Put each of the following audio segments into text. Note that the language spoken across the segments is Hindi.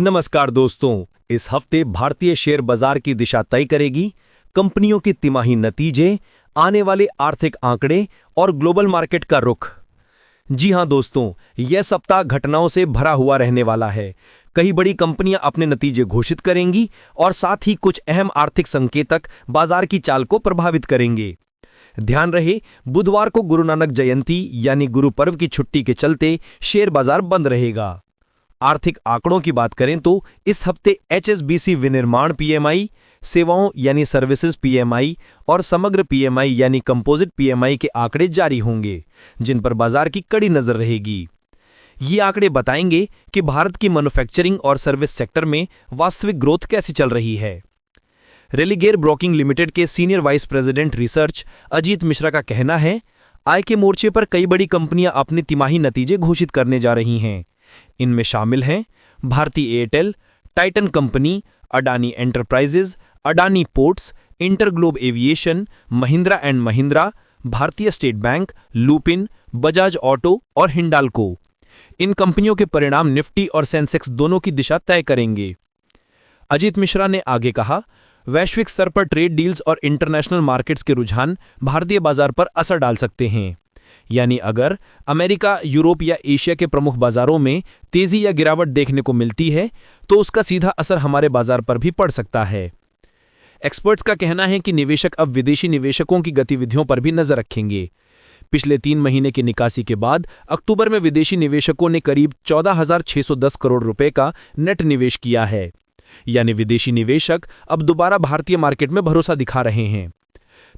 नमस्कार दोस्तों, इस हफ्ते भारतीय शेयर बाजार की दिशा तय करेगी कंपनियों की तिमाही नतीजे, आने वाले आर्थिक आंकड़े और ग्लोबल मार्केट का रुख। जी हां दोस्तों, यह सप्ताह घटनाओं से भरा हुआ रहने वाला है। कई बड़ी कंपनियां अपने नतीजे घोषित करेंगी और साथ ही कुछ अहम आर्थिक संकेतक बाजार की चाल को प्रभावित करेंगे। ध्यान रहे, बुधवार को गुरु नानक जयंती यानी गुरु पर्व की छुट्टी के चलते शेयर बाजार बंद रहेगा। आर्थिक आंकड़ों की बात करें तो इस हफ्ते एचएसबीसी विनिर्माण पीएमआई, सेवाओं यानी सर्विसेज पीएमआई और समग्र पीएमआई यानी कंपोजिट पीएमआई के आंकड़े जारी होंगे, जिन पर बाजार की कड़ी नजर रहेगी। ये आंकड़े बताएंगे कि भारत की मैन्युफैक्चरिंग और सर्विस सेक्टर में वास्तविक ग्रोथ कैसी चल रही है। रेलिगेयर ब्रोकिंग लिमिटेड के senior vice president research Ajit Mishra का कहना है, आय के मोर्चे पर कई बड़ी कंपनियां अपने तिमाही नतीजे घोषित करने जा रही हैं। इनमें शामिल हैं Bharti Airtel, Titan company, Adani enterprises, Adani ports, InterGlobe aviation, Mahindra and Mahindra, Bharatiya state bank, Lupin, Bajaj auto और हिंडाल्को। इन कंपनियों के परिणाम निफ्टी और सेंसेक्स दोनों की दिशा तय करेंगे। अजीत मिश्रा ने आगे कहा, वैश्विक स्तर पर ट्रेड डील्स और इंटरनेशनल मार्केट्स के रुझान भारतीय बाजार पर असर डाल सकते हैं। यानी अगर अमेरिका, यूरोप या एशिया के प्रमुख बाजारों में तेजी या गिरावट देखने को मिलती है तो उसका सीधा असर हमारे बाजार पर भी पड़ सकता है। एक्सपर्ट्स का कहना है कि निवेशक अब विदेशी निवेशकों की गतिविधियों पर भी नजर रखेंगे। पिछले 3 महीने की निकासी के बाद अक्टूबर में विदेशी निवेशकों ने करीब 14,610 करोड़ रुपए का नेट निवेश किया है। यानी विदेशी निवेशक अब दोबारा भारतीय मार्केट में भरोसा दिखा रहे हैं।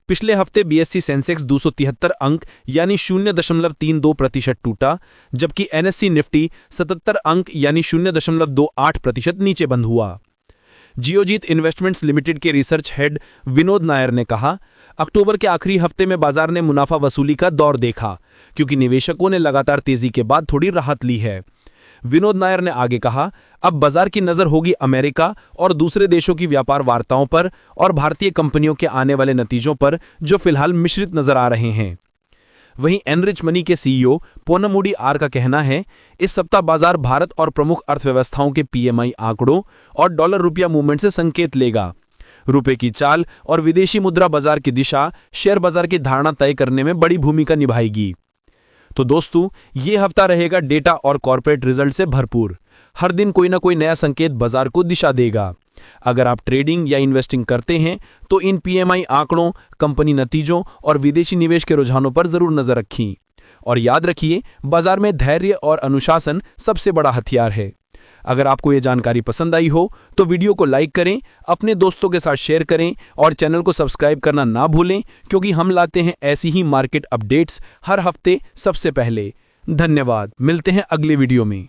पिछले हफ्ते बीएसई सेंसेक्स 273 अंक यानी 0.32% टूटा, जबकि एनएससी निफ्टी 77 अंक यानी 0.28% नीचे बंद हुआ। जियोजीत इन्वेस्टमेंट्स लिमिटेड के रिसर्च हेड विनोद नायर ने कहा, अक्टूबर के आखिरी हफ्ते में बाजार ने मुनाफा वसूली का दौर देखा, क्योंकि निवेशकों ने लगातार तेजी के बाद थोड़ी राहत ली है। विनोद नायर ने आगे कहा, अब बाजार की नजर होगी अमेरिका और दूसरे देशों की व्यापार वार्ताओं पर और भारतीय कंपनियों के आने वाले नतीजों पर, जो फिलहाल मिश्रित नजर आ रहे हैं। वहीं एनरिच मनी के सीईओ पोनमुडी आर का कहना है, इस सप्ताह बाजार भारत और प्रमुख अर्थव्यवस्थाओं के पीएमआई आंकड़ों और डॉलर रुपया मूवमेंट से संकेत लेगा। रुपए की चाल और विदेशी मुद्रा बाजार की दिशा शेयर बाजार की धारणा तय करने में बड़ी भूमिका निभाएगी। तो दोस्तों, ये हफ्ता रहेगा डेटा और कॉर्पोरेट रिजल्ट से भरपूर। हर दिन कोई ना कोई नया संकेत बाजार को दिशा देगा। अगर आप ट्रेडिंग या इन्वेस्टिंग करते हैं तो इन पीएमआई आंकड़ों, कंपनी नतीजों और विदेशी निवेश के रुझानों पर जरूर नजर रखें। और याद रखिए, बाजार में धैर्य और अनुशासन सबसे बड़ा हथियार है। अगर आपको ये जानकारी पसंद आई हो तो वीडियो को लाइक करें, अपने दोस्तों के साथ शेयर करें और चैनल को सब्सक्राइब करना ना भूलें, क्योंकि हम लाते हैं ऐसी ही मार्केट अपडेट्स हर हफ्ते सबसे पहले। धन्यवाद, मिलते हैं अगले वीडियो में।